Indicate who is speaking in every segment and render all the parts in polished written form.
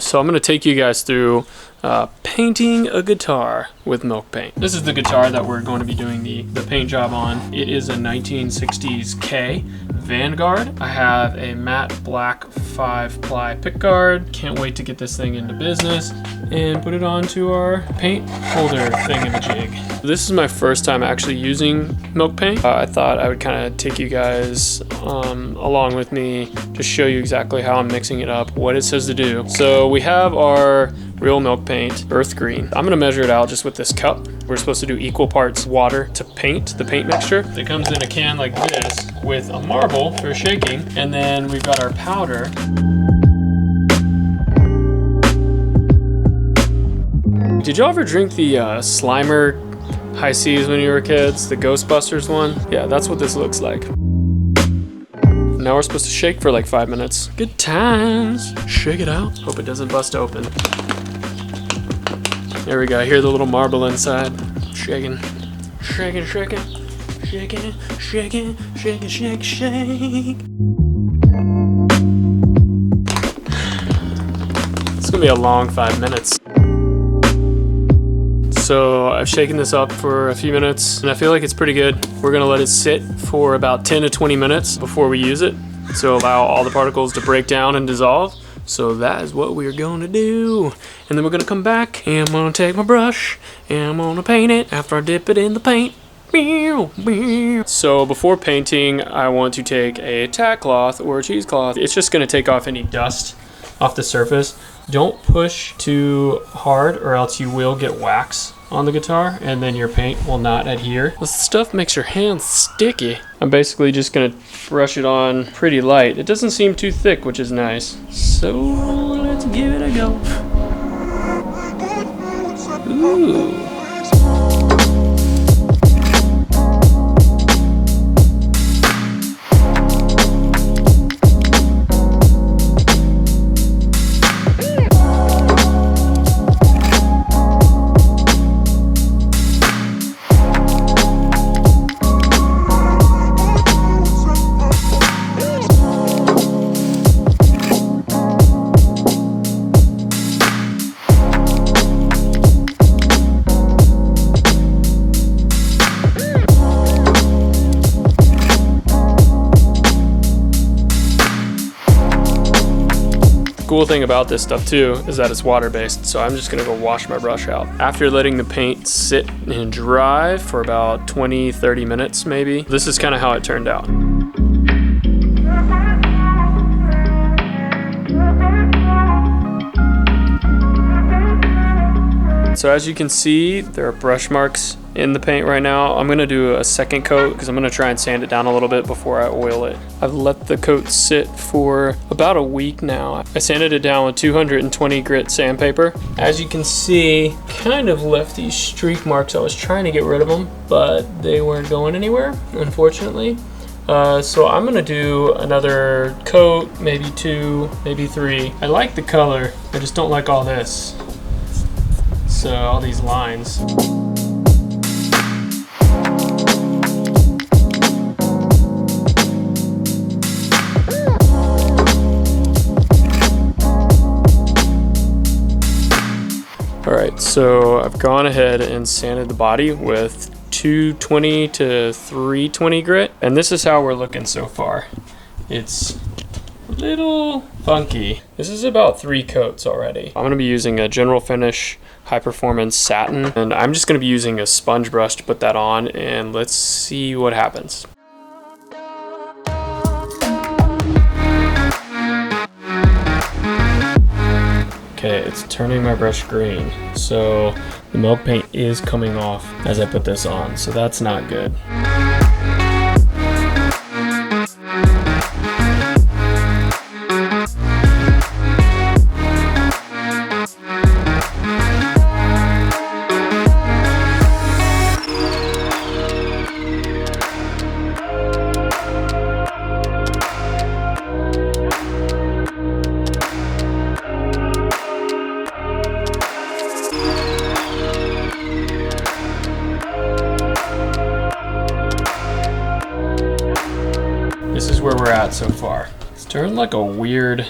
Speaker 1: So I'm going to take you guys through painting a guitar with milk paint. This is the guitar that we're going to be doing the paint job on. It is a 1960s Kay Vanguard. I have a matte black 5-ply pickguard. Can't wait to get this thing into business and put it onto our paint holder thingamajig. This is my first time actually using milk paint. I thought I would kind of take you guys along with me, just show you exactly how I'm mixing it up, what it says to do. So we have our real milk paint, earth green. I'm gonna measure it out just with this cup. We're supposed to do equal parts water to paint, the paint mixture. It comes in a can like this with a marble for shaking, and then we've got our powder. Did y'all ever drink the Slimer High Seas when you were kids? The Ghostbusters one? Yeah, that's what this looks like. Now we're supposed to shake for like 5 minutes. Good times. Shake it out. Hope it doesn't bust open. There we go. I hear the little marble inside. Shaking. Shaking, shaking. Shaking, shaking, shaking, shake, shake. It's gonna be a long 5 minutes. So I've shaken this up for a few minutes and I feel like it's pretty good. We're gonna let it sit for about 10 to 20 minutes before we use it. So allow all the particles to break down and dissolve. So that is what we're gonna do. And then we're gonna come back and I'm gonna take my brush and I'm gonna paint it after I dip it in the paint. So before painting, I want to take a tack cloth or a cheesecloth. It's just gonna take off any dust off the surface. Don't push too hard or else you will get wax on the guitar and then your paint will not adhere. This stuff makes your hands sticky. I'm basically just gonna brush it on pretty light. It doesn't seem too thick, which is nice. So let's give it a go. Ooh. Cool thing about this stuff too is that it's water-based, so I'm just gonna go wash my brush out. After letting the paint sit and dry for about 20-30 minutes maybe, this is kind of how it turned out. So as you can see, there are brush marks in the paint right now. I'm gonna do a second coat because I'm gonna try and sand it down a little bit before I oil it. I've let the coat sit for about a week now. I sanded it down with 220 grit sandpaper. As you can see, kind of left these streak marks. I was trying to get rid of them, but they weren't going anywhere, unfortunately. So I'm gonna do another coat, maybe 2, maybe 3. I like the color, I just don't like all this. So all these lines. All right, so I've gone ahead and sanded the body with 220 to 320 grit, and this is how we're looking so far. It's a little funky. This is about 3 coats already. I'm gonna be using a General Finish High Performance Satin, and I'm just gonna be using a sponge brush to put that on, and let's see what happens. Okay, it's turning my brush green, so the milk paint is coming off as I put this on, so that's not good. This is where we're at so far. It's turned like a weird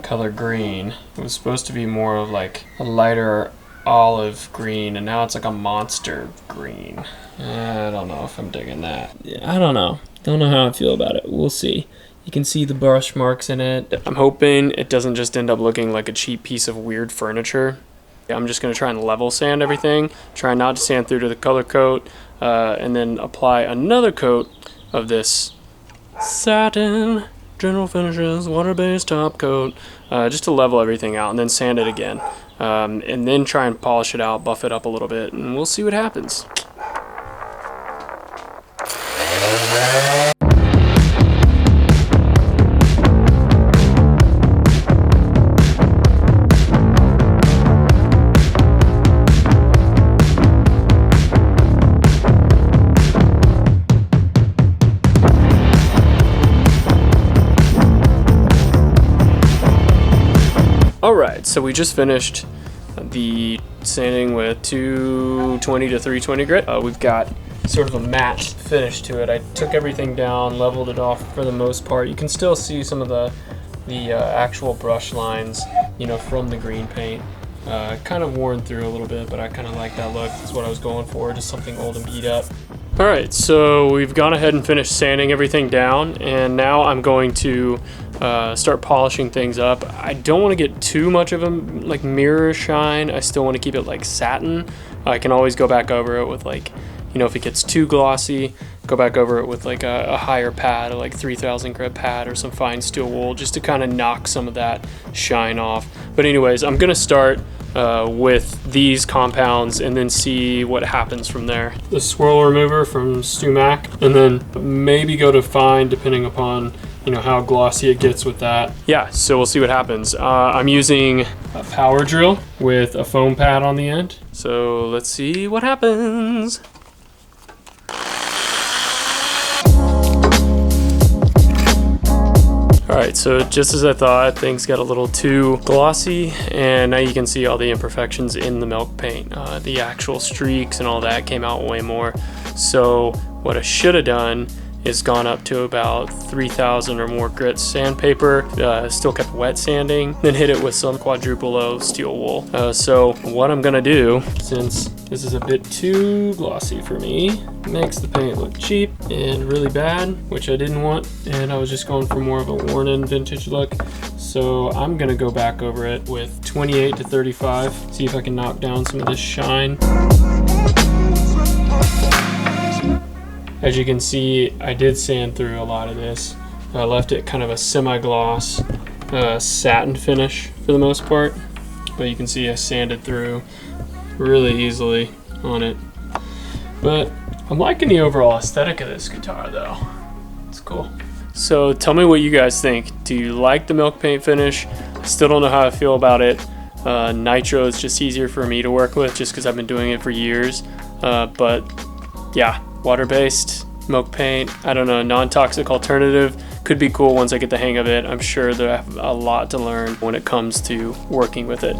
Speaker 1: color green. It was supposed to be more of like a lighter olive green, and now it's like a monster green. I don't know if I'm digging that. I don't know how I feel about it. We'll see. You can see the brush marks in it. I'm hoping it doesn't just end up looking like a cheap piece of weird furniture. I'm just going to try and level sand everything, try not to sand through to the color coat, and then apply another coat of this Satin General Finishes water-based top coat, just to level everything out, and then sand it again, and then try and polish it out, buff it up a little bit, and we'll see what happens. Alright, so we just finished the sanding with 220 to 320 grit. We've got sort of a matte finish to it. I took everything down, leveled it off for the most part. You can still see some of the actual brush lines, you know, from the green paint. Kind of worn through a little bit, but I kind of like that look. That's what I was going for, just something old and beat up. Alright, so we've gone ahead and finished sanding everything down, and now I'm going to start polishing things up. I don't want to get too much of a like mirror shine. I still want to keep it like satin. I can always go back over it with, like, you know, if it gets too glossy, go back over it with like a higher pad, like 3000 grit pad or some fine steel wool, just to kind of knock some of that shine off. But anyways, I'm gonna start with these compounds and then see what happens from there. The swirl remover from Stumac, and then maybe go to fine depending upon, you know, how glossy it gets with that. Yeah, so we'll see what happens. I'm using a power drill with a foam pad on the end. So let's see what happens. Alright, so just as I thought, things got a little too glossy, and now you can see all the imperfections in the milk paint. The actual streaks and all that came out way more. So what I should have done is gone up to about 3000 or more grit sandpaper, still kept wet sanding, then hit it with some quadruple O steel wool. So what I'm gonna do, since this is a bit too glossy for me, makes the paint look cheap and really bad, which I didn't want, and I was just going for more of a worn-in vintage look. So I'm gonna go back over it with 28 to 35, see if I can knock down some of this shine. As you can see, I did sand through a lot of this. I left it kind of a semi-gloss satin finish for the most part, but you can see I sanded through really easily on it. But I'm liking the overall aesthetic of this guitar though. It's cool. So tell me what you guys think. Do you like the milk paint finish? I still don't know how I feel about it. Nitro is just easier for me to work with just because I've been doing it for years. But yeah, water-based, milk paint, I don't know, non-toxic alternative could be cool once I get the hang of it. I'm sure they have a lot to learn when it comes to working with it.